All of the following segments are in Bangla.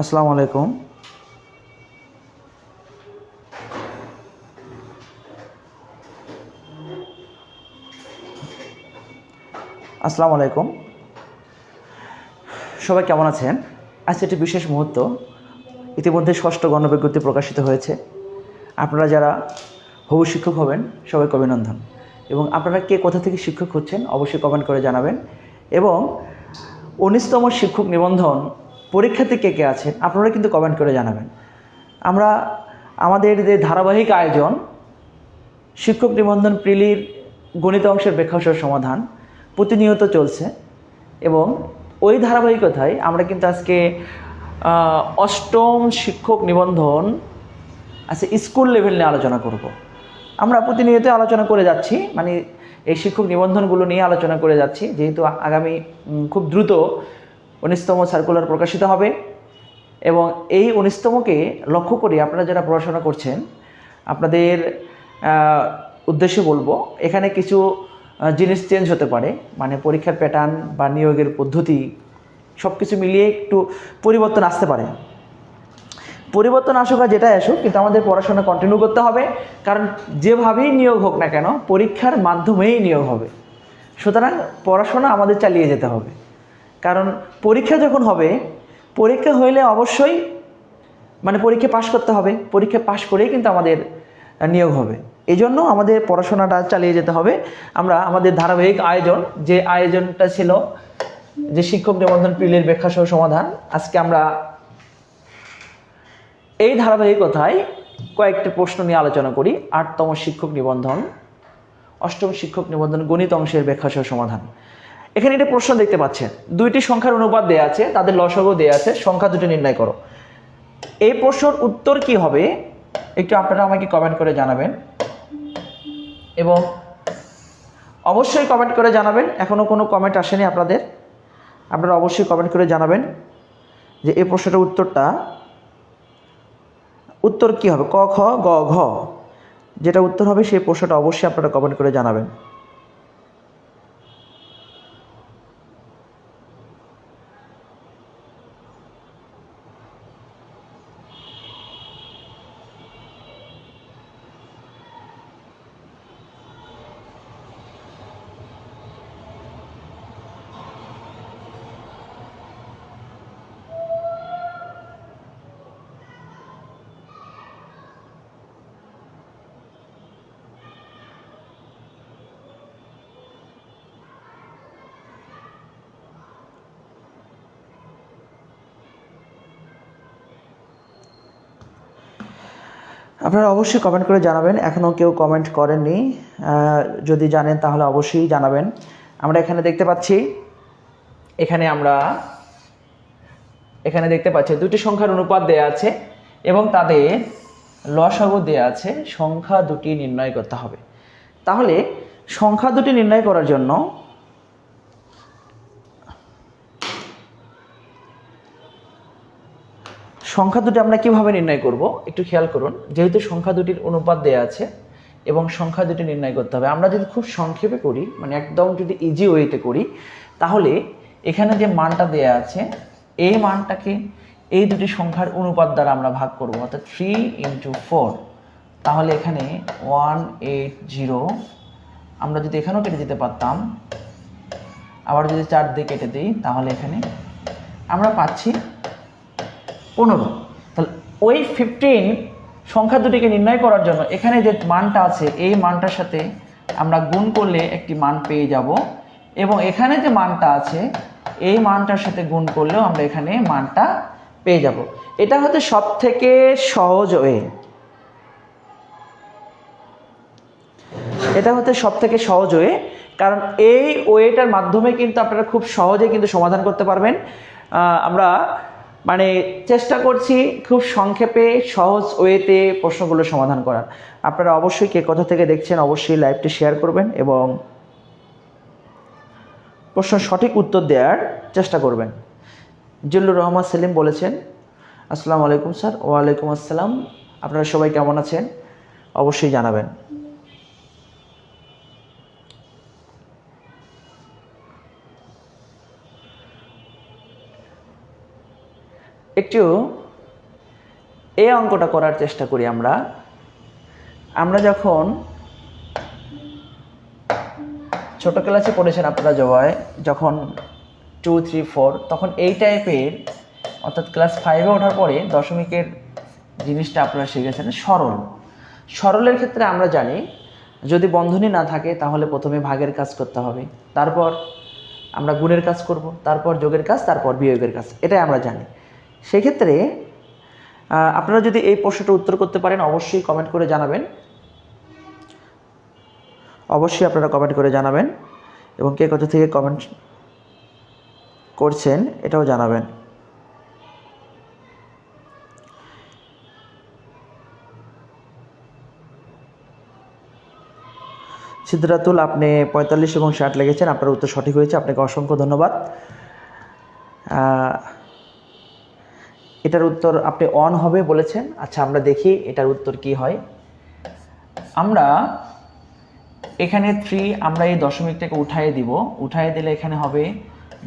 আসসালামু আলাইকুম। আসসালামু আলাইকুম। সবাই কেমন আছেন? আজ একটি বিশেষ মুহূর্ত। ইতিমধ্যে ষষ্ঠ গণবিজ্ঞপ্তি প্রকাশিত হয়েছে। আপনারা যারা হবু শিক্ষক হবেন সবাইকে অভিনন্দন। এবং আপনারা কে কোথা থেকে শিক্ষক হচ্ছেন অবশ্যই কমেন্ট করে জানাবেন। এবং 19তম শিক্ষক নিবন্ধন পরীক্ষাতে কে কে আছেন আপনারা কিন্তু কমেন্ট করে জানাবেন। আমরা আমাদের যে ধারাবাহিক আয়োজন শিক্ষক নিবন্ধন প্রিলির গণিত অংশের ব্যাখ্যাংশের সমাধান প্রতিনিয়ত চলছে এবং ওই ধারাবাহিকতায় আমরা কিন্তু আজকে অষ্টম শিক্ষক নিবন্ধন স্কুল লেভেল নিয়ে আলোচনা করব। আমরা প্রতিনিয়ত আলোচনা করে যাচ্ছি, মানে এই শিক্ষক নিবন্ধনগুলো নিয়ে আলোচনা করে যাচ্ছি, যেহেতু আগামী খুব দ্রুত 19তম সার্কুলার প্রকাশিত হবে এবং এই 19তমকে লক্ষ্য করে আপনারা যারা পড়াশোনা করছেন আপনাদের উদ্দেশ্যে বলবো, এখানে কিছু জিনিস চেঞ্জ হতে পারে, মানে পরীক্ষার প্যাটার্ন বা নিয়োগের পদ্ধতি সব কিছু মিলিয়ে একটু পরিবর্তন আসতে পারে। পরিবর্তন আসুক আর যেটাই আসুক, কিন্তু আমাদের পড়াশোনা কন্টিনিউ করতে হবে, কারণ যেভাবেই নিয়োগ হোক না কেন পরীক্ষার মাধ্যমেই নিয়োগ হবে। সুতরাং পড়াশোনা আমাদের চালিয়ে যেতে হবে, কারণ পরীক্ষা যখন হবে, পরীক্ষা হইলে অবশ্যই মানে পরীক্ষা পাশ করতে হবে, পরীক্ষা পাশ করেই কিন্তু আমাদের নিয়োগ হবে। এই জন্য আমাদের পড়াশোনাটা চালিয়ে যেতে হবে। আমরা আমাদের ধারাবাহিক আয়োজন, যে আয়োজনটা ছিল যে শিক্ষক নিবন্ধন প্রিলির ব্যাখ্যাসহ সমাধান, আজকে আমরা এই ধারাবাহিকতায় কয়েকটি প্রশ্ন নিয়ে আলোচনা করি। 8তম শিক্ষক নিবন্ধন, 8ম শিক্ষক নিবন্ধন গণিত অংশের ব্যাখ্যাসহ সমাধান। এখানে একটা প্রশ্ন দেখতে পাচ্ছেন, দুইটি সংখ্যার অনুপাত দেয়া আছে, তাদের লসাগু দেয়া আছে, সংখ্যা দুটি নির্ণয় করো। এই প্রশ্নের উত্তর কি হবে একটু আপনারা আমাকে কমেন্ট করে জানাবেন এবং অবশ্যই কমেন্ট করে জানাবেন। এখনও কোনো কমেন্ট আসেনি আপনারা অবশ্যই কমেন্ট করে জানাবেন যে এই প্রশ্নটার উত্তর কি হবে, ক খ গ ঘ, যেটা উত্তর হবে সেই প্রশ্নটা অবশ্যই আপনারা কমেন্ট করে জানাবেন। আপনারা অবশ্যই কমেন্ট করে জানাবেন। এখনও কেউ কমেন্ট করেননি, যদি জানেন তাহলে অবশ্যই জানাবেন। আমরা এখানে দেখতে পাচ্ছি, এখানে দেখতে পাচ্ছি দুটি সংখ্যার অনুপাত দেয়া আছে এবং তাদের লসাগু দেয়া আছে, সংখ্যা দুটি নির্ণয় করতে হবে। তাহলে সংখ্যা দুটি নির্ণয় করার জন্য সংখ্যা দুটি আমরা কিভাবে নির্ণয় করব একটু খেয়াল করুন। যেহেতু সংখ্যা দুটির অনুপাত দেয়া আছে এবং সংখ্যা দুটি নির্ণয় করতে হবে, আমরা যদি খুব সংক্ষেপে করি, মানে একদম যদি ইজি ওয়েতে করি, তাহলে এখানে যে মানটা দেয়া আছে এই মানটাকে এই দুটি সংখ্যার অনুপাত দ্বারা আমরা ভাগ করব, অর্থাৎ 3 × 4। তাহলে এখানে 180, আমরা যদি এখানেও কেটে দিতে পারতাম, আবার যদি 4 দিয়ে কেটে দিই তাহলে এখানে আমরা পাচ্ছি 15। তাহলে ওই 15 সংখ্যা দুটিকে নির্ণয় করার জন্য এখানে যে মানটা আছে এই মানটার সাথে আমরা গুণ করলে একটি মান পেয়ে যাব এবং এখানে যে মানটা আছে এই মানটার সাথে গুণ করলেও আমরা এখানে মানটা পেয়ে যাব। এটা হচ্ছে সবথেকে সহজ ওয়ে, কারণ এই ওয়েটার মাধ্যমে কিন্তু আপনারা খুব সহজে কিন্তু সমাধান করতে পারবেন। আমরা মানে চেষ্টা করছি খুব সংক্ষেপে সহজ ওয়েতে প্রশ্নগুলো সমাধান করার। আপনারা অবশ্যই কে কোথা থেকে দেখছেন অবশ্যই লাইভটি শেয়ার করবেন এবং প্রশ্ন সঠিক উত্তর দেওয়ার চেষ্টা করবেন। জিল্লুর রহমান সেলিম বলেছেন, আসসালামু আলাইকুম স্যার। ওয়ালাইকুম আসসালাম। আপনারা সবাই কেমন আছেন অবশ্যই জানাবেন। একটু এই অঙ্কটা করার চেষ্টা করি আমরা যখন ছোট ক্লাসে পড়েছেন আপনারা যখন 2, 3, 4 তখন এই টাইপের, অর্থাৎ ক্লাস 5-এ ওঠার পরে দশমিকের জিনিসটা আপনারা শিখেছেন। সরলের ক্ষেত্রে আমরা জানি যদি বন্ধনী না থাকে তাহলে প্রথমে ভাগের কাজ করতে হবে, তারপর আমরা গুণের কাজ করব, তারপর যোগের কাজ, তারপর বিয়োগের কাজ, এটাই আমরা জানি। সেক্ষেত্রে আপনারা যদি এই প্রশ্নটা উত্তর করতে পারেন অবশ্যই কমেন্ট করে জানাবেন, এবং কে কোথা থেকে কমেন্ট করছেন এটাও জানাবেন। সিদ্ধাতুল, আপনি 45 এবং 60 লিখেছেন, আপনার উত্তর সঠিক হয়েছে, আপনাকে অসংখ্য ধন্যবাদ। এটার উত্তর আপনি অন হবে বলেছেন। আচ্ছা, আমরা দেখি এটার উত্তর কি হয়। আমরা এখানে 3 আমরা এই দশমিকটাকে উঠাই দিলে এখানে হবে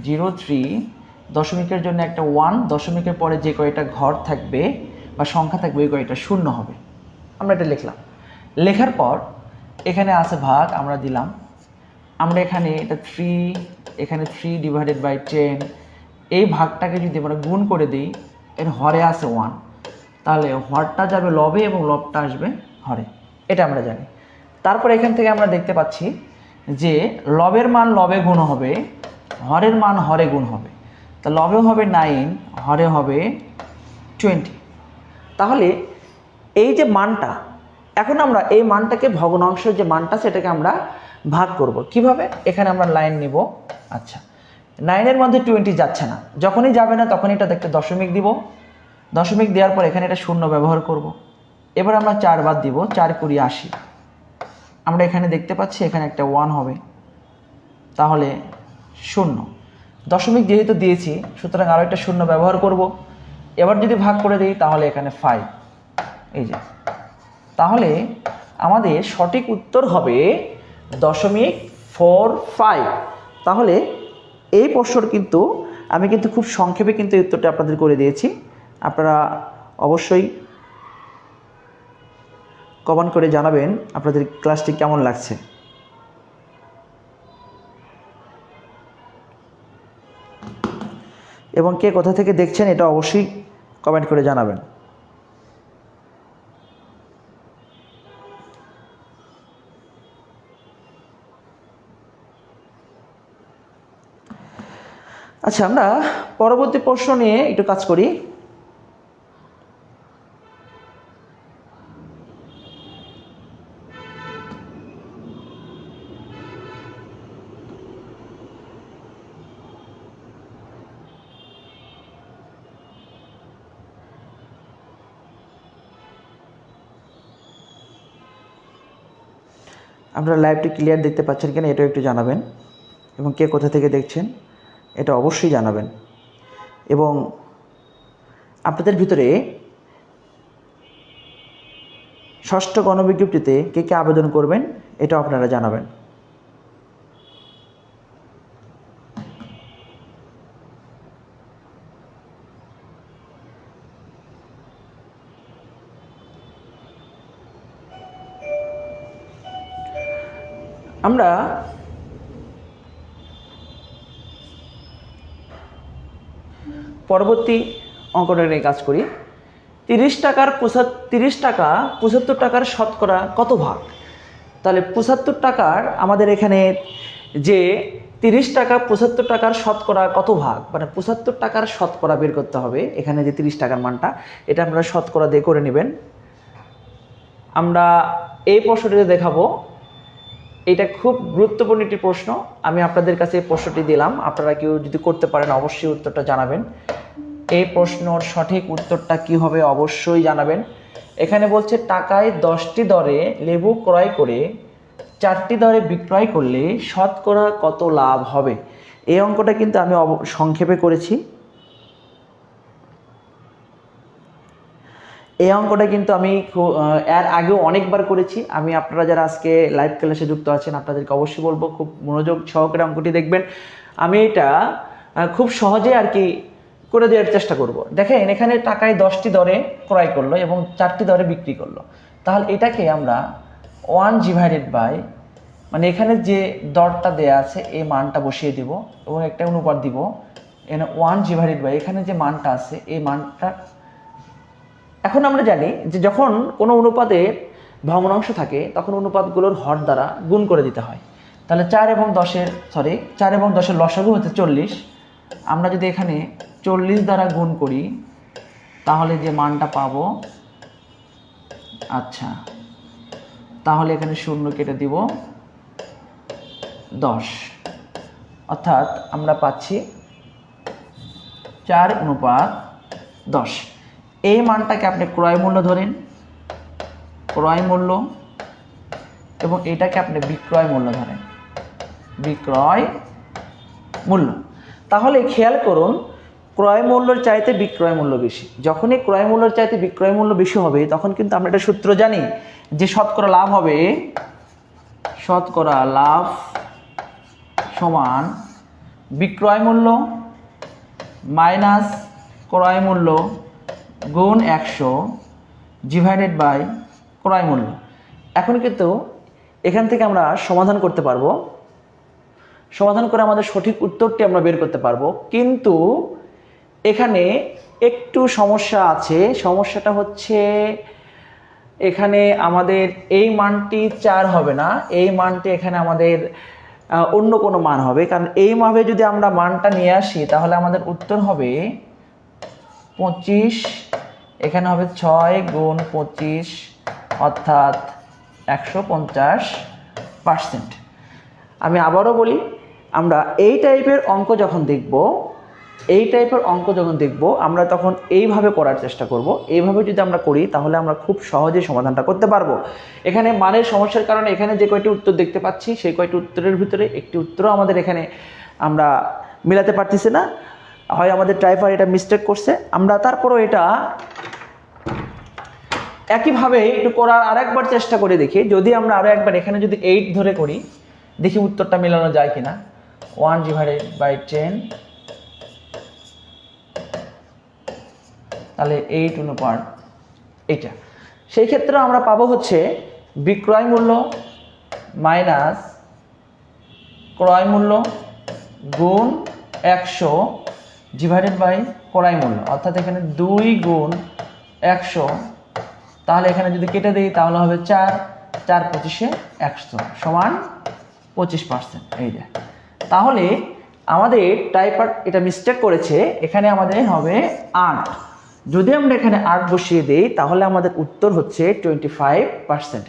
0, 3, দশমিকের জন্য একটা 1, দশমিকের পরে যে কয়টা ঘর থাকবে বা সংখ্যা থাকবে ওই কয়টা শূন্য হবে। আমরা এটা লিখলাম, লেখার পর এখানে আছে ভাগ, আমরা দিলাম। আমরা এখানে এটা 3, এখানে 3/10, এই ভাগটাকে যদি আমরা গুণ করে দিই, এর হরে আছে 1, তাহলে হরটা যাবে লবে এবং লবটা আসবে হরে, এটা আমরা জানি। তারপর এখান থেকে আমরা দেখতে পাচ্ছি যে লবের মান লবে গুণ হবে, হরের মান হরে গুণ হবে। তা লবে হবে 9, হরে হবে 20। তাহলে এই যে মানটা, এখন আমরা এই মানটাকে ভগ্নাংশ যে মানটা সেটাকে আমরা ভাগ করব কিভাবে? এখানে আমরা লাইন নিব। আচ্ছা, 9-এর মধ্যে 20 যাচ্ছে না, যখনই যাবে না তখনই এটা দেখতে দশমিক দিব, দশমিক দেওয়ার পর এখানে এটা শূন্য ব্যবহার করব। এবার আমরা 4 বাদ দিব, 4 × 20, 80। আমরা এখানে দেখতে পাচ্ছি এখানে একটা 1 হবে, তাহলে 0। দশমিক যেহেতু দিয়েছি সুতরাং আরও একটা শূন্য ব্যবহার করব। এবার যদি ভাগ করে দিই তাহলে এখানে 5, এই যে, তাহলে আমাদের সঠিক উত্তর হবে 0.45। তাহলে এই প্রশ্নর কিন্তু আমি খুব সংক্ষেপে এই উত্তরটা আপনাদের করে দিয়েছি। আপনারা অবশ্যই কমেন্ট করে জানাবেন আপনাদের ক্লাসটি কেমন লাগছে। এবং কে কোথা থেকে দেখছেন এটা অবশ্যই কমেন্ট করে জানাবেন। আচ্ছা, আমরা পরবর্তী প্রশ্ন নিয়ে একটু কাজ করি। আপনারা লাইভটি ক্লিয়ার দেখতে পাচ্ছেন কিনা এটাও একটু জানাবেন, এবং কে কোথা থেকে দেখছেন এটা অবশ্যই জানাবেন। এবং আপনাদের ভিতরে ষষ্ঠ গণবিজ্ঞপ্তিতে কে কে আবেদন করবেন এটাও আপনারা জানাবেন। আমরা পরবর্তী অঙ্কটা নিয়ে কাজ করি। 30 টাকা 75 টাকার শতকরা কত ভাগ? তাহলে 75 টাকার আমাদের এখানে যে 30 টাকা 75 টাকার শতকরা কত ভাগ, মানে 75 টাকার শতকরা বের করতে হবে। এখানে যে 30 টাকার মানটা এটা আপনারা শতকরা দিয়ে করে নেবেন। আমরা এই প্রশ্নটিতে দেখাবো, এটা খুব গুরুত্বপূর্ণ একটি প্রশ্ন। আমি আপনাদের কাছে এই প্রশ্নটি দিলাম, আপনারা কেউ যদি করতে পারেন অবশ্যই উত্তরটা জানাবেন। এই প্রশ্নর সঠিক উত্তরটা কি হবে অবশ্যই জানাবেন। এখানে বলছে টাকায় 10টি দরে লেবু ক্রয় করে 4টি দরে বিক্রয় করলে শতকরা কত লাভ হবে? এই অঙ্কটা কিন্তু আমি সংক্ষেপে করেছি। এই অঙ্কটা কিন্তু আমি এর আগেও অনেকবার করেছি। আমি আপনারা যারা আজকে লাইভ ক্লাসে যুক্ত আছেন আপনাদেরকে অবশ্যই বলবো খুব মনোযোগ সহকারে অঙ্কটি দেখবেন। আমি এটা খুব সহজে করে দেওয়ার চেষ্টা করব। দেখেন এখানে টাকায় 10টি দরে ক্রয় করলো এবং 4টি দরে বিক্রি করলো, তাহলে এটাকে আমরা 1 ডিভাইডেড বাই, মানে এখানে যে দরটা দেয়া আছে এই মানটা বসিয়ে দিব এবং একটা অনুপাত দিব, এখানে 1 ডিভাইডেড বাই এখানে যে মানটা আছে এই মানটা। এখন আমরা জানি যে যখন কোনো অনুপাতের ভগ্নাংশ থাকে তখন অনুপাতগুলোর হর দ্বারা গুণ করে দিতে হয়। তাহলে 4 এবং 10-এর লসাগু হচ্ছে 40। আমরা যদি এখানে 40 দ্বারা গুণ করি তাহলে যে মানটা পাবো, আচ্ছা তাহলে এখানে 0 কেটে দিব 10, অর্থাৎ আমরা পাচ্ছি 4:10। এই মানটাকে আপনি ক্রয় মূল্য ধরেন, ক্রয় মূল্য, এবং এটাকে আপনি বিক্রয় মূল্য ধরেন, বিক্রয় মূল্য। তাহলে খেয়াল করুন ক্রয় মূল্যের চাইতে বিক্রয় মূল্য বেশি। যখনই ক্রয় মূল্যের চাইতে বিক্রয় মূল্য বেশি হবে তখন কিন্তু আমরা একটা সূত্র জানি যে শতকরা লাভ হবে, শতকরা লাভ সমান বিক্রয় মূল্য মাইনাস ক্রয় মূল্য গুণ 100 ডিভাইডেড বাই ক্রয় মূল্য। এখন কিন্তু এখান থেকে আমরা সমাধান করতে পারবো, সমাধান করে আমাদের সঠিক উত্তরটি আমরা বের করতে পারবো। কিন্তু এখানে একটু সমস্যা আছে। সমস্যাটা হচ্ছে এখানে আমাদের এই মানটি 4 হবে না, এই মানটি এখানে আমাদের অন্য কোনো মান হবে। কারণ এইভাবে যদি আমরা মানটা নিয়ে আসি তাহলে আমাদের উত্তর হবে 25, এখানে হবে 6 গুণ 25 অর্থাৎ 150%। আমি আবারও বলি, আমরা এই টাইপের অঙ্ক যখন দেখব আমরা তখন এইভাবে করার চেষ্টা করব। এইভাবে যদি আমরা করি তাহলে আমরা খুব সহজে সমাধানটা করতে পারবো। এখানে মানের সমস্যার কারণে এখানে যে কয়টি উত্তর দেখতে পাচ্ছি সেই কয়টি উত্তরের ভিতরে একটি উত্তরও আমাদের এখানে আমরা মিলাতে পারতেছি না, হয় আমাদের টাইপার এটা মিস্টেক করছে। আমরা তারপরও এটা একইভাবে একটু করার আরেকবার চেষ্টা করে দেখি। যদি আমরা আরও একবার এখানে যদি 8 ধরে করি, দেখি উত্তরটা মেলানো যায় কিনা। 1 ডিভাইডেড বাই 10, তাহলে 8 অনুপাত এটা। সেই ক্ষেত্রে আমরা পাবো হচ্ছে বিক্রয় মূল্য মাইনাস ক্রয় মূল্য গুণ 100 ডিভাইডেড বাই ক্রয় মূল্য, অর্থাৎ এখানে 2 গুণ 100। তাহলে এখানে যদি কেটে দিই তাহলে হবে 4, 4 25 100 সমান 25%। এই যে, তাহলে আমাদের টাইপার এটা মিস্টেক করেছে, এখানে আমাদের হবে 8। যদি আমরা এখানে 8 বসিয়ে দিই তাহলে আমাদের উত্তর হচ্ছে 25%।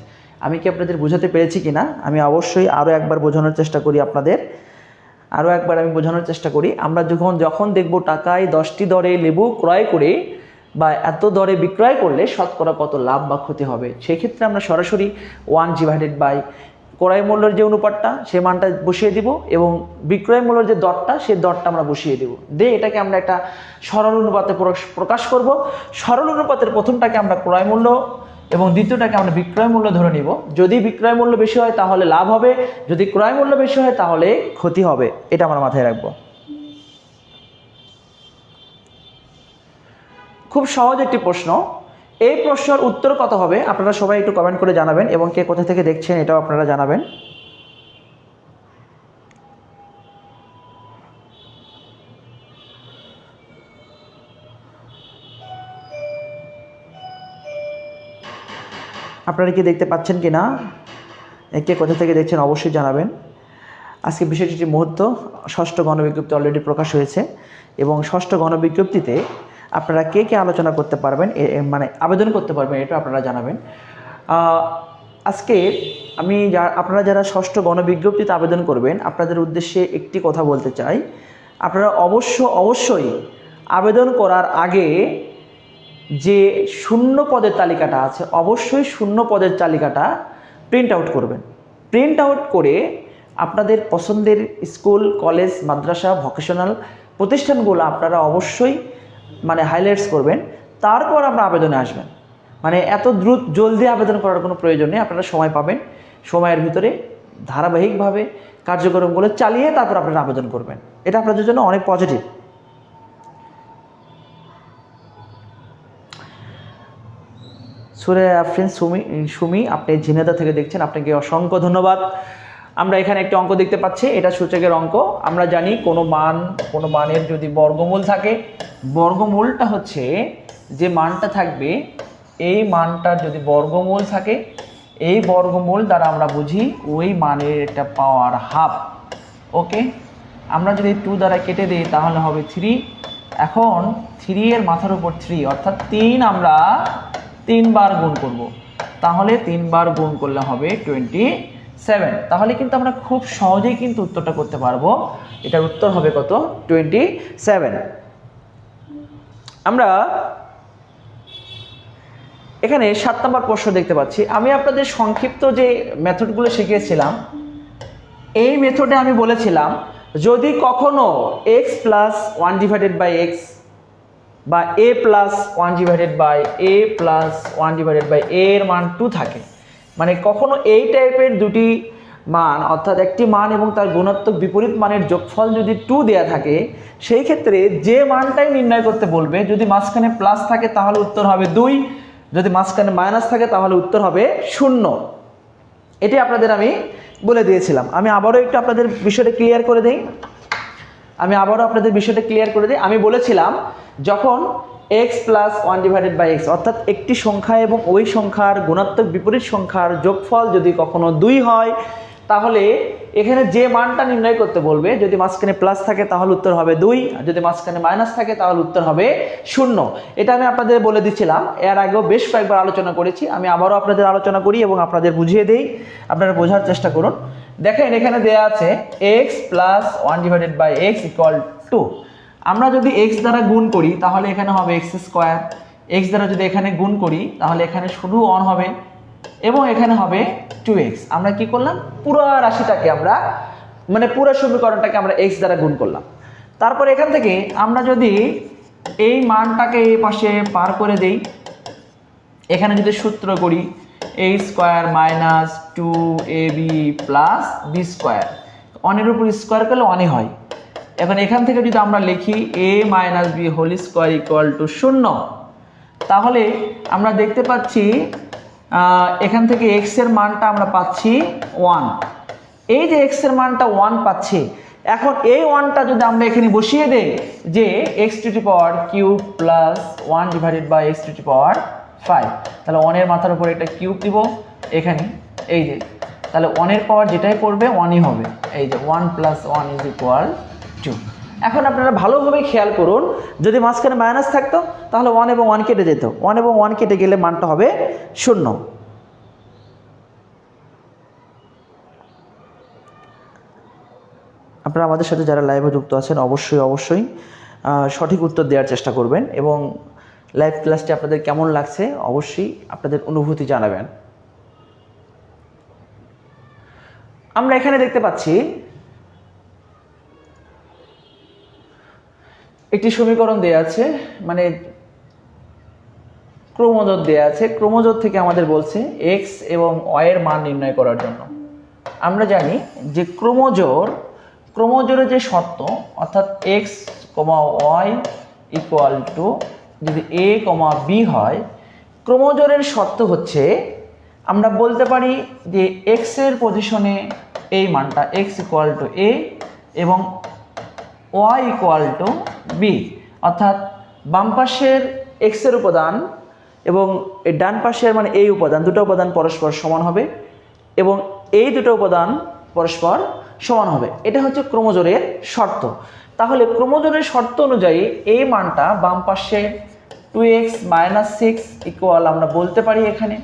আমি কি আপনাদের বোঝাতে পেরেছি কিনা? আমি অবশ্যই আরও একবার বোঝানোর চেষ্টা করি আপনাদের, আমরা যখন দেখব টাকায় 10টি দরে লেবু ক্রয় করে বা এত দরে বিক্রয় করলে শতকরা কত লাভ বা ক্ষতি হবে, সেই ক্ষেত্রে আমরা সরাসরি 1 ডিভাইডেড বাই ক্রয় মূল্যের যে অনুপাতটা সেই মানটা বসিয়ে দিব এবং বিক্রয় মূল্যের যে দরটা সেই দরটা আমরা বসিয়ে দেব। এটাকে আমরা একটা সরল অনুপাতে প্রকাশ করব। সরল অনুপাতের প্রথমটাকে আমরা ক্রয় মূল্য এবং দ্বিতীয়টাকে আমরা বিক্রয় মূল্য ধরে নিব। যদি বিক্রয় মূল্য বেশি হয় তাহলে লাভ হবে, যদি ক্রয় মূল্য বেশি হয় তাহলে ক্ষতি হবে। এটা আমরা মাথায় রাখবো। খুব সহজ একটি প্রশ্ন। এই প্রশ্নের উত্তর কত হবে আপনারা সবাই একটু কমেন্ট করে জানাবেন এবং কে কোথা থেকে দেখছেন এটাও আপনারা জানাবেন। আপনারা কি দেখতে পাচ্ছেন কি না, কে কোথা থেকে দেখছেন অবশ্যই জানাবেন। আজকে বিষয়টি মুহূর্ত 6ষ্ঠ গণবিজ্ঞপ্তি অলরেডি প্রকাশ হয়েছে এবং 6ষ্ঠ গণবিজ্ঞপ্তিতে আপনারা কে কে আলোচনা করতে পারবেন, মানে আবেদন করতে পারবেন, এটা আপনারা জানাবেন। আজকে আপনারা যারা 6ষ্ঠ গণবিজ্ঞপ্তিতে আবেদন করবেন আপনাদের উদ্দেশ্যে একটি কথা বলতে চাই। আপনারা অবশ্যই আবেদন করার আগে যে শূন্য পদের তালিকাটা আছে অবশ্যই শূন্য পদের তালিকাটা প্রিন্ট আউট করবেন। প্রিন্ট আউট করে আপনাদের পছন্দের স্কুল, কলেজ, মাদ্রাসা, ভোকেশনাল প্রতিষ্ঠানগুলো আপনারা অবশ্যই হাইলাইটস করবেন। তারপর আমরা আবেদনে আসবেন। এত জলদি আবেদন করার কোনো প্রয়োজন নেই। আপনারা সময় পাবেন, সময়ের ভিতরে ধারাবাহিকভাবে কার্যক্রমগুলো চালিয়ে তারপর আপনারা আবেদন করবেন। এটা আপনাদের জন্য অনেক পজিটিভ। সুরে আফরিন সুমি, আপনি ঝিনেদা থেকে দেখছেন, আপনাকে অসংখ্য ধন্যবাদ। আমরা এখানে একটি অঙ্ক দেখতে পাচ্ছি, এটা সূচকের অঙ্ক। আমরা জানি কোনো মানের যদি বর্গমূল থাকে, বর্গমূলটা হচ্ছে যে মানটা থাকবে, এই মানটার যদি বর্গমূল থাকে, এই বর্গমূল দ্বারা আমরা বুঝি ওই মানের একটা পাওয়ার হাফ। ওকে, আমরা যদি 2 দ্বারা কেটে দিই তাহলে হবে 3। এখন 3 এর মাথার উপর 3 অর্থাৎ 3 আমরা 3 বার গুণ করব, তাহলে 3 বার গুণ করলে হবে 27। তাহলে কিন্তু আমরা খুব সহজেই কিন্তু উত্তরটা করতে পারবো। এটার উত্তর হবে কত? 27। আমরা এখানে 7 নম্বর প্রশ্ন দেখতে পাচ্ছি। আমি আপনাদের সংক্ষিপ্ত যে মেথডগুলো শিখিয়েছিলাম, এই মেথডে আমি বলেছিলাম যদি কখনো x প্লাস 1/x বা a plus 1/a plus 1/a এর মান 2 থাকে, মানে কখনো এই টাইপের দুটি মান অর্থাৎ একটি মান এবং তার গুণাত্মক বিপরীত মানের যোগফল যদি 2 দেয়া থাকে, সেই ক্ষেত্রে যে মানটাই নির্ণয় করতে বলবে, যদি মাঝখানে প্লাস থাকে তাহলে উত্তর হবে 2, যদি মাঝখানে মাইনাস থাকে তাহলে উত্তর হবে 0। এটি আপনাদের আমি বলে দিয়েছিলাম। আমি আবারও একটু আপনাদের বিষয়টা ক্লিয়ার করে দিই। আমি বলেছিলাম যখন x প্লাস 1/x অর্থাৎ একটি সংখ্যা এবং ওই সংখ্যার গুণাত্মক বিপরীত সংখ্যার যোগফল যদি কখনো 2 হয়, তাহলে এখানে যে মানটা নির্ণয় করতে বলবে, যদি মাঝখানে প্লাস থাকে তাহলে উত্তর হবে 2, আর যদি মাঝখানে মাইনাস থাকে তাহলে উত্তর হবে 0। এটা আমি আপনাদের বলে দিচ্ছিলাম, এর আগেও বেশ কয়েকবার আলোচনা করেছি। আমি আবারও আপনাদের আলোচনা করি এবং আপনাদের বুঝিয়ে দেই, আপনারা বোঝার চেষ্টা করুন। দেখেন এখানে দেয়া আছে x প্লাস 1/x ইকুয়াল 2। আমরা যদি x দ্বারা গুণ করি তাহলে এখানে হবে x², x দ্বারা যদি এখানে গুণ করি তাহলে এখানে শুধু 1 হবে এবং এখানে হবে 2x। আমরা কি করলাম? পুরো রাশিটাকে আমরা, মানে পুরো সমীকরণটাকে আমরা x দ্বারা গুণ করলাম। তারপর এখান থেকে আমরা যদি এই মানটাকে এই পাশে পার করে দেই, এখানে যদি সূত্র করি a² minus 2ab plus b², 1 এর উপর স্কোয়ার করলে 1 হয়। এখন এখান থেকে যদি আমরা লিখি a minus b whole square equal to 0, তাহলে আমরা দেখতে পাচ্ছি এখান থেকে x এর মানটা আমরা পাচ্ছি 1। এই যে x এর মানটা 1 পাচ্ছি, এখন এই 1টা যদি আমরা এখানে বসিয়ে দেই যে x³ প্লাস 1/x⁵, তাহলে 1 এর মাথার উপর একটা কিউব দিব এখানে, এই যে, তাহলে 1 এর পাওয়ার যেটাই পড়বে 1ই হবে। এই যে 1 + 1 = 2। এখন আপনারা ভালোভাবে খেয়াল করুন, যদি মাঝখানে মাইনাস থাকতো তাহলে 1 এবং 1 কেটে যেত, 1 এবং 1 কেটে গেলে মানটা হবে 0। আপনারা আমাদের সাথে যারা লাইভে যুক্ত আছেন অবশ্যই সঠিক উত্তর দেওয়ার চেষ্টা করবেন এবং লাইভ ক্লাসটি আপনাদের কেমন লাগছে অবশ্যই আপনাদের অনুভূতি জানাবেন। আমরা এখানে দেখতে পাচ্ছি একটি সমীকরণ দেয়া আছে, মানে ক্রমজোড় দেয়া আছে। ক্রমজোড় থেকে আমাদের বলছে x এবং y এর মান নির্ণয় করার জন্য। আমরা জানি যে ক্রমজোড়ের যে শর্ত, অর্থাৎ x, y ইকুয়াল টু যদি a, b হয়, ক্রমজোড়ের শর্ত হচ্ছে আমরা বলতে পারি যে x এর পজিশনে এই মানটা x ইকুয়াল টু a এবং y ইকুয়াল টু b, অর্থাৎ বাম পাশের x এর উপাদান এবং এই ডান পাশের মানে এই উপাদান, দুটো উপাদান পরস্পর সমান হবে এবং এই দুটো উপাদান পরস্পর সমান হবে। এটা হচ্ছে ক্রমজোড়ের শর্ত। তাহলে ক্রমজোড়ের শর্ত অনুযায়ী এই মানটা বাম পাশে 2x - 6 ইকুয়াল আমরা বলতে পারি এখানে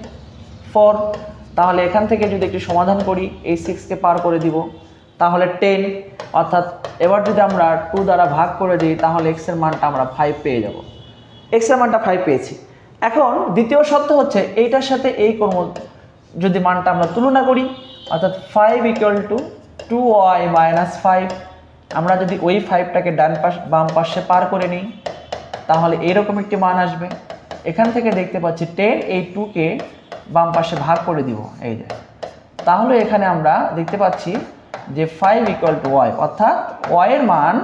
4। তাহলে এখান থেকে যদি একটু সমাধান করি, এই 6কে পার করে দিব তাহলে 10, অর্থাৎ এবার যদি আমরা 2 দ্বারা ভাগ করে দিই তাহলে x এর মানটা আমরা 5 পেয়ে যাব। x এর মানটা 5 পেয়েছি। এখন দ্বিতীয় শর্ত হচ্ছে এইটার সাথে এই যদি মানটা আমরা তুলনা করি, অর্থাৎ 5 = 2y - 5, আমরা যদি ওই 5টাকে বাম পাশে পার করে নিই তাহলে এরকম একটি মান আসবে। এখান থেকে দেখতে পাচ্ছি 10, এই 2কে বাম পাশে ভাগ করে দিব, এই যে, তাহলে এখানে আমরা দেখতে পাচ্ছি যে 5 = y, অর্থাৎ y এর মান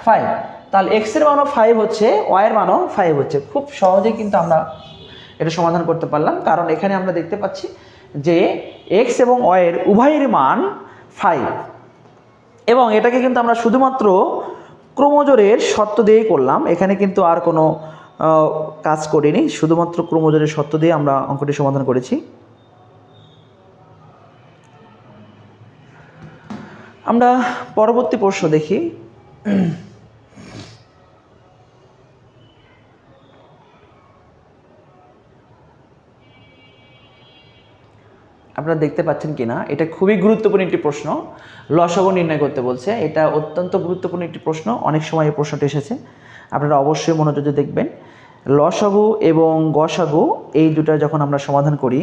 5। তাহলে x এর মানও 5 হচ্ছে, y এর মানও 5 হচ্ছে। খুব সহজে কিন্তু আমরা এটা সমাধান করতে পারলাম, কারণ এখানে আমরা দেখতে পাচ্ছি যে এক্স এবং ওয়াই এর উভয়ের মান 5, এবং এটাকে কিন্তু আমরা শুধুমাত্র ক্রোমোজোরের শর্ত দিয়েই করলাম, এখানে কিন্তু আর কোনো কাজ করিনি, শুধুমাত্র ক্রোমোজোরের শর্ত দিয়ে আমরা অঙ্কটি সমাধান করেছি। আমরা পরবর্তী প্রশ্ন দেখি। আপনারা দেখতে পাচ্ছেন কিনা, এটা খুবই গুরুত্বপূর্ণ একটি প্রশ্ন, লসাগু নির্ণয় করতে বলছে। এটা অত্যন্ত গুরুত্বপূর্ণ একটি প্রশ্ন, অনেক সময় এই প্রশ্নটি এসেছে, আপনারা অবশ্যই মনোযোগে দেখবেন। লসাগু এবং গসাগু এই দুটা যখন আমরা সমাধান করি,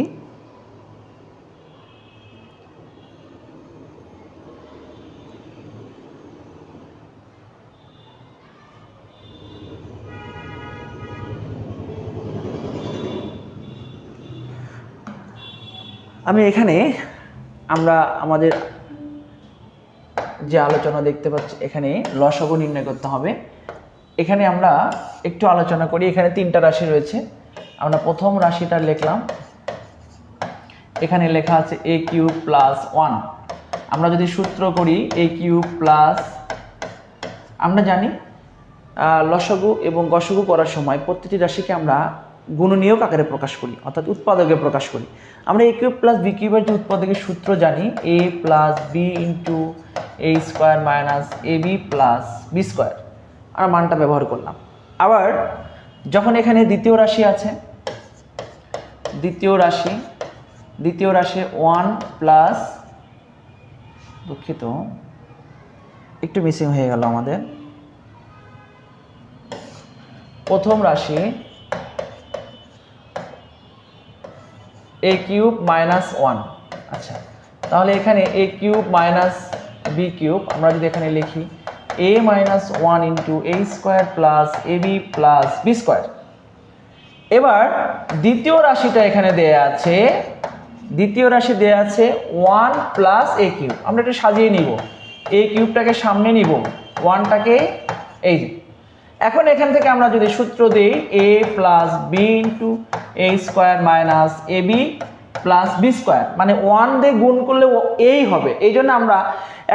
আমি এখানে আমরা আমাদের যে আলোচনা দেখতে পাচ্ছি, এখানে লসাগু নির্ণয় করতে হবে। এখানে আমরা একটু আলোচনা করি। এখানে 3টা রাশি রয়েছে, আমরা প্রথম রাশিটা লিখলাম, এখানে লেখা আছে a কিউব প্লাস 1। আমরা যদি সূত্র করি a কিউব প্লাস, আমরা জানি লসাগু এবং গসাগু করার সময় প্রতিটি রাশিকে আমরা গুণনীয়ক আকারে প্রকাশ করি, অর্থাৎ উৎপাদকে প্রকাশ করি। আমরা a কিউব প্লাস b কিউবের যে উৎপাদকের সূত্র জানি, a plus B into a square minus A B plus B square, আমরা মানটা ব্যবহার করলাম। আবার যখন এখানে দ্বিতীয় রাশি আছে, দ্বিতীয় রাশি 1 প্লাস, দুঃখিত একটু মিসিং হয়ে গেল আমাদের, প্রথম রাশি a কিউব মাইনাস 1। আচ্ছা, তাহলে এখানে a cube minus B cube, আমরা যদি এখানে লিখি a minus 1 into a square plus A B plus B square. এবার দ্বিতীয় রাশিটা এখানে দেয়া আছে, 1 প্লাস a কিউব। আমরা একটু সাজিয়ে নিব, a কিউবটাকে সামনে নিব, 1টাকে এই যে। এখন এখান থেকে আমরা যদি সূত্র দিই a plus B into a square minus A B plus B square, মানে 1 দিয়ে গুণ করলে এই হবে, এই জন্য আমরা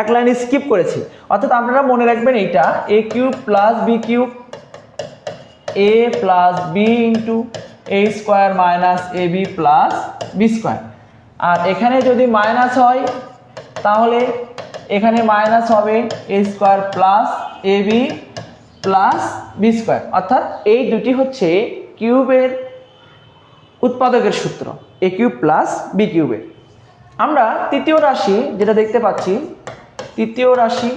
এক লাইন স্কিপ করেছি। অর্থাৎ আপনারা মনে রাখবেন এইটা a cube plus B cube, a plus B into a square minus A B plus B square. আর এখানে যদি মাইনাস হয় তাহলে এখানে মাইনাস হবে a square plus A B plus B square. অর্থাৎ এই দুটি হচ্ছে কিউবের উৎপাদকের সূত্র, a কিউব প্লাস বি কিউবের। আমরা তৃতীয় রাশি যেটা দেখতে পাচ্ছি, তৃতীয় রাশি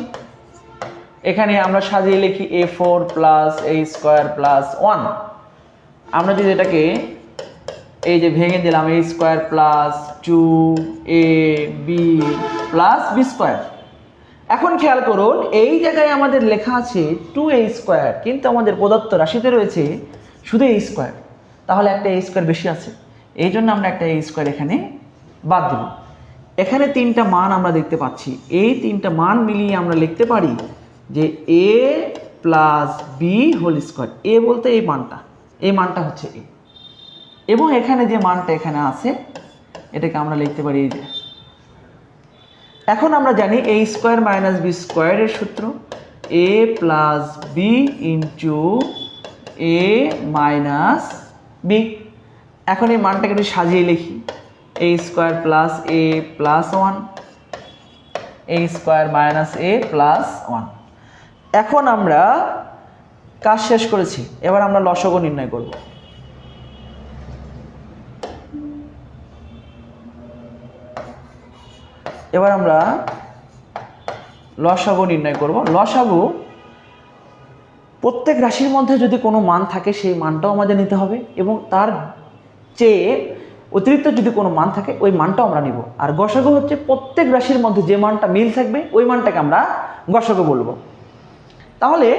এখানে আমরা সাজিয়ে লিখি a4 plus a square plus 1। আমরা যদি এটাকে এই যে ভেঙে দিলাম, a square plus 2ab plus B square. এখন খেয়াল করুন, এই জায়গায় আমাদের লেখা আছে 2a স্কোয়ার, কিন্তু আমাদের প্রদত্ত রাশিতে রয়েছে শুধু a স্কোয়ার, তাহলে একটা a স্কোয়ার বেশি আছে, এই জন্য আমরা একটা a স্কোয়ার এখানে বাদ দেব। এখানে 3টা মান আমরা দেখতে পাচ্ছি, এই 3টা মান মিলিয়ে আমরা লিখতে পারি যে a plus B whole square. a বলতে এই মানটা হচ্ছে a, এবং এখানে যে মানটা এখানে আছে এটাকে আমরা লিখতে পারি এই যে। এখন আমরা জানি a স্কোয়ার মাইনাস বি স্কোয়ারের সূত্র a plus B into a minus B. এখন এই মানটাকে একটু সাজিয়ে লিখি, a square plus a plus 1, a square minus a plus 1। এখন আমরা কাজ শেষ করেছি, এবার আমরা লসাগু নির্ণয় করব। এবার আমরা লসাগু নির্ণয় করব। লসাগু প্রত্যেক রাশির মধ্যে যদি কোনো মান থাকে সেই মানটাও আমাদের নিতে হবে, এবং তার চেয়ে অতিরিক্ত যদি কোনো মান থাকে ওই মানটাও আমরা নিব। আর গসাগু হচ্ছে প্রত্যেক রাশির মধ্যে যে মানটা মিল থাকবে ওই মানটাকে আমরা গসাগু বলবো। তাহলে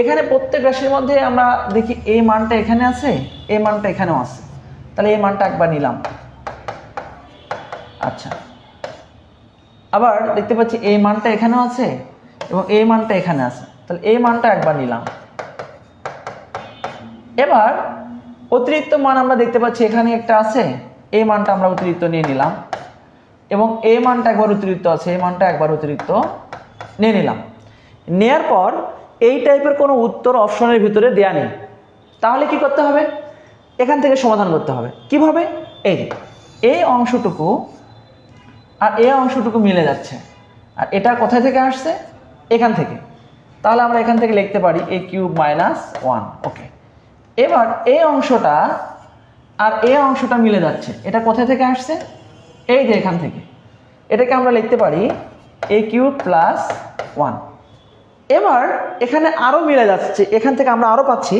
এখানে প্রত্যেক রাশির মধ্যে আমরা দেখি এই মানটা এখানে আছে, এই মানটা এখানেও আছে, তাহলে এই মানটা একবার নিলাম। আচ্ছা, আবার দেখতে পাচ্ছি এই মানটা এখানেও আছে এবং এই মানটা এখানে আছে, তাহলে এই মানটা একবার নিলাম। এবার অতিরিক্ত মান আমরা দেখতে পাচ্ছি এখানে একটা আছে, এই মানটা আমরা অতিরিক্ত নিয়ে নিলাম, এবং এই মানটা একবার অতিরিক্ত আছে, এই মানটা একবার অতিরিক্ত নিয়ে নিলাম। নেয়ার পর এই টাইপের কোনো উত্তর অপশনের ভিতরে দেয়া নেই, তাহলে কি করতে হবে? এখান থেকে সমাধান করতে হবে। কিভাবে? এই অংশটুকু আর এই অংশটুকু মিলে যাচ্ছে, আর এটা কোথায় থেকে আসছে? এখান থেকে। তাহলে আমরা এখান থেকে লিখতে পারি a কিউব মাইনাস 1। ওকে, এবার এই অংশটা আর এই অংশটা মিলে যাচ্ছে, এটা কোথায় থেকে আসছে? এই যে এখান থেকে। এটাকে আমরা লিখতে পারি a কিউব প্লাস 1। এবার এখানে আরও মিলে যাচ্ছে, এখান থেকে আমরা আরও পাচ্ছি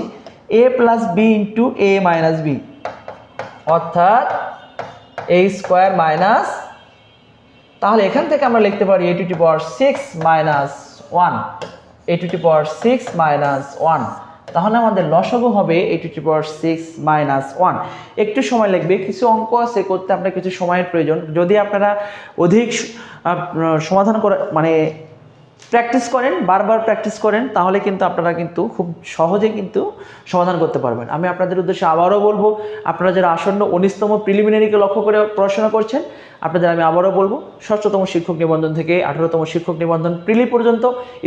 a plus B into A minus B, অর্থাৎ a স্কোয়ার মাইনাস, তাহলে এখান থেকে আমরা লিখতে পারি a to the power 6 minus 1, a to the power 6 minus 1। তাহলে আমাদের লসাগু হবে a to the power 6 minus 1। একটু সময় লাগবে, কিছু অঙ্ক আছে করতে আপনার কিছু সময়ের প্রয়োজন। যদি আপনারা অধিক সমাধান করে মানে প্র্যাকটিস করেন, বারবার প্র্যাকটিস করেন, তাহলে কিন্তু আপনারা কিন্তু খুব সহজে কিন্তু সমাধান করতে পারবেন। আমি আপনাদের উদ্দেশ্যে আবারও বলবো, আপনারা যারা আসন্ন 19তম প্রিলিমিনারিকে লক্ষ্য করে পড়াশোনা করছেন, আপনাদের আমি আবারও বলবো, ষষ্ঠতম শিক্ষক নিবন্ধন থেকে 18তম শিক্ষক নিবন্ধন প্রিলি পর্যন্ত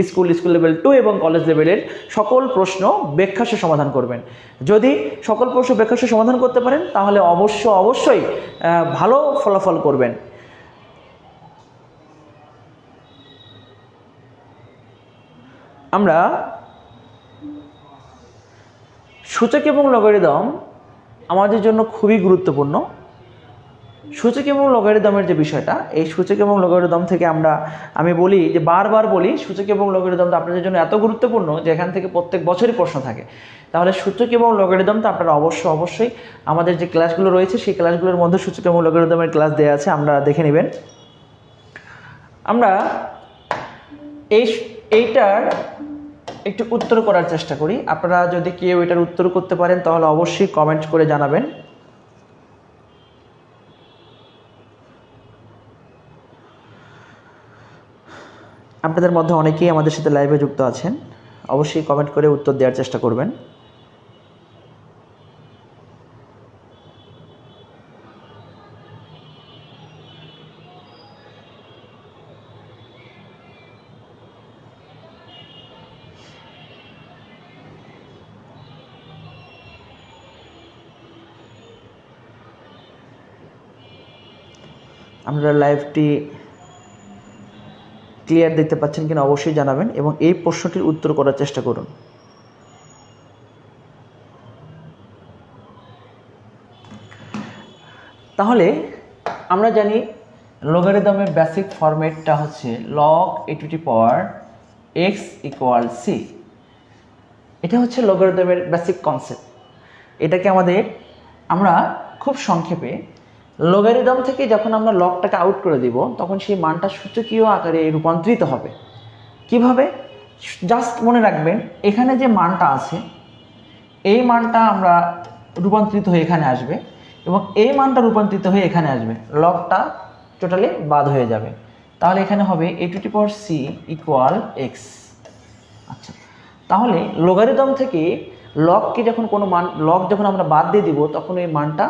স্কুল লেভেল 2 এবং কলেজ লেভেলের সকল প্রশ্ন ব্যাখ্যাসে সমাধান করবেন। যদি সকল প্রশ্ন ব্যাখ্যাসে সমাধান করতে পারেন, তাহলে অবশ্যই ভালো ফলাফল করবেন। আমরা সূচক এবং লগারিদম আমাদের জন্য খুবই গুরুত্বপূর্ণ। সূচক এবং লগারিদমের যে বিষয়টা, এই সূচক এবং লগারিদম থেকে আমি বলি যে বারবার বলি, সূচক এবং লগারিদমটা আপনাদের জন্য এত গুরুত্বপূর্ণ যে এখান থেকে প্রত্যেক বছরই প্রশ্ন থাকে। তাহলে সূচক এবং লগারিদমটা আপনারা অবশ্যই আমাদের যে ক্লাসগুলো রয়েছে সেই ক্লাসগুলোর মধ্যে সূচক এবং লগারিদমের ক্লাস দেওয়া আছে, আমরা দেখে নেবেন। আমরা এইটার একটু উত্তর করার চেষ্টা করি। আপনারা যদি কেউ এটার উত্তর করতে পারেন তাহলে অবশ্যই কমেন্ট করে জানাবেন। আপনাদের মধ্যে অনেকেই আমাদের সাথে লাইভে যুক্ত আছেন, অবশ্যই কমেন্ট করে উত্তর দেওয়ার চেষ্টা করবেন। আপনারা লাইভটি ক্লিয়ার দেখতে পাচ্ছেন কিনা অবশ্যই জানাবেন, এবং এই প্রশ্নটির উত্তর করার চেষ্টা করুন। তাহলে আমরা জানি লগারিদমের বেসিক ফরম্যাটটা হচ্ছে log a to the power x equal c। এটা হচ্ছে লগারিদমের বেসিক কনসেপ্ট। এটাকে আমরা খুব সংক্ষেপে, লগারিদম থেকে যখন আমরা লগটাকে আউট করে দিব তখন সেই মানটা সূচকীয় আকারে রূপান্তরিত হবে। কিভাবে? জাস্ট মনে রাখবেন, এখানে যে মানটা আছে এই মানটা আমরা রূপান্তরিত হয়ে এখানে আসবে, এবং এই মানটা রূপান্তরিত হয়ে এখানে আসবে, লগটা টোটালি বাদ হয়ে যাবে। তাহলে এখানে হবে a to the power c equal x। আচ্ছা, তাহলে লগারিদম থেকে লগকে যখন কোনো মান যখন আমরা বাদ দিয়ে দিব তখন এই মানটা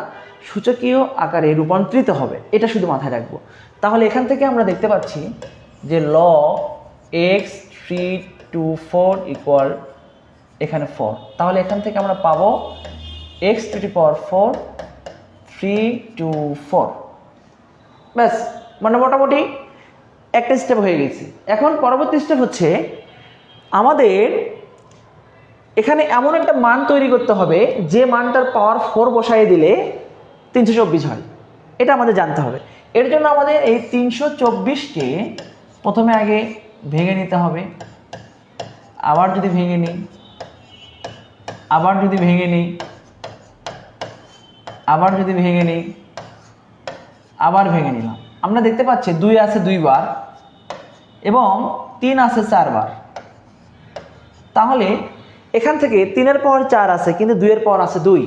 সূচকীয় আকারে রূপান্তরিত হবে, এটা শুধু মাথায় রাখবো। তাহলে এখান থেকে আমরা দেখতে পাচ্ছি যে log x 3 to 4 ইকুয়াল এখানে 4। তাহলে এখান থেকে আমরা পাবো x two the power 4 3 to 4। ব্যাস, মানে মোটামুটি একটা স্টেপ হয়ে গেছে। এখন পরবর্তী স্টেপ হচ্ছে আমাদের এখানে এমন একটা মান তৈরি করতে হবে যে মানটার পাওয়ার 4 বসাই দিলে 324 হয়। এটা আমাদের জানতে হবে। এর জন্য আমাদের এই 324কে প্রথমে আগে ভেঙে নিতে হবে, আবার যদি ভেঙে নিই, আবার যদি ভেঙে নিই, আবার যদি ভেঙে নিই, আবার ভেঙে নিলাম, আমরা দেখতে পাচ্ছি 2 আছে 2 বার এবং 3 আছে 4 বার। তাহলে এখান থেকে 3-এর পাওয়ার 4 আছে, কিন্তু 2-এর পাওয়ার আছে 2।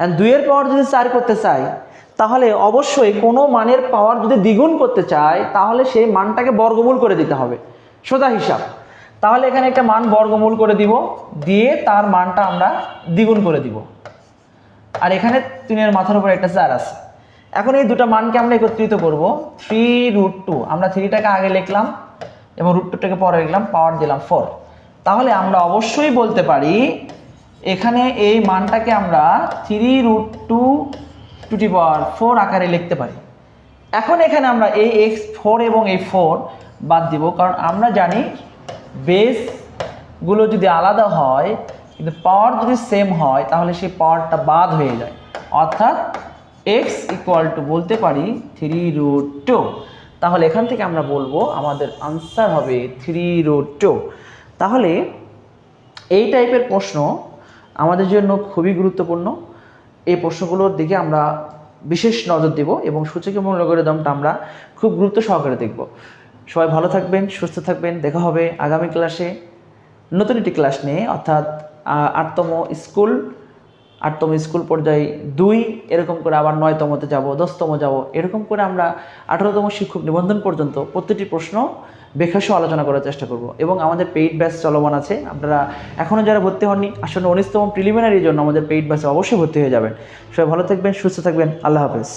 আর 2-এর পাওয়ার যদি 4 করতে চাই, তাহলে অবশ্যই কোনো মানের পাওয়ার যদি দ্বিগুণ করতে চাই তাহলে সেই মানটাকে বর্গমূল করে দিতে হবে, সোজা হিসাব। তাহলে এখানে একটা মান বর্গমূল করে দিব, দিয়ে তার মানটা আমরা দ্বিগুণ করে দিব। আর এখানে 3-এর মাথার উপর একটা 4 আছে। এখন এই দুটো মানকে আমরা একত্রিত করব। 3√2, আমরা 3টাকে আগে লিখলাম এবং √2টাকে পরে লিখলাম, পাওয়ার দিলাম 4। তাহলে আমরা অবশ্যই বলতে পারি এখানে এই মানটাকে আমরা 3√2⁴ আকারে লিখতে পারি। এখন এখানে আমরা এই x4 এবং এই 4 বাদ দিব, কারণ আমরা জানি বেসগুলো যদি আলাদা হয় কিন্তু পাওয়ার যদি সেম হয় তাহলে সেই পাওয়ারটা বাদ হয়ে যায়, অর্থাৎ x বলতে পারি 3√2। তাহলে এখান থেকে আমরা বলবো আমাদের আনসার হবে 3√2। তাহলে এই টাইপের প্রশ্ন আমাদের জন্য খুবই গুরুত্বপূর্ণ। এই প্রশ্নগুলোর দিকে আমরা বিশেষ নজর দেব এবং সূচকীয় মূল অ্যালগরিদমটা আমরা খুব গুরুত্ব সহকারে দেখব। সবাই ভালো থাকবেন, সুস্থ থাকবেন। দেখা হবে আগামী ক্লাসে নতুন একটি ক্লাস নিয়ে, অর্থাৎ 8তম স্কুল পর্যায়ে 2, এরকম করে আবার 9তমতে যাব, 10তম যাব, এরকম করে আমরা 18তম শিক্ষক নিবন্ধন পর্যন্ত প্রত্যেকটি প্রশ্ন বেখাসহ আলোচনা করার চেষ্টা করব। এবং আমাদের পেইড ব্যাচ চলমান আছে, আপনারা এখনও যারা ভর্তি হননি আসলে 19তম প্রিলিমিনারির জন্য আমাদের পেইড ব্যাচে অবশ্যই ভর্তি হয়ে যাবেন। সবাই ভালো থাকবেন, সুস্থ থাকবেন। আল্লাহ হাফেজ।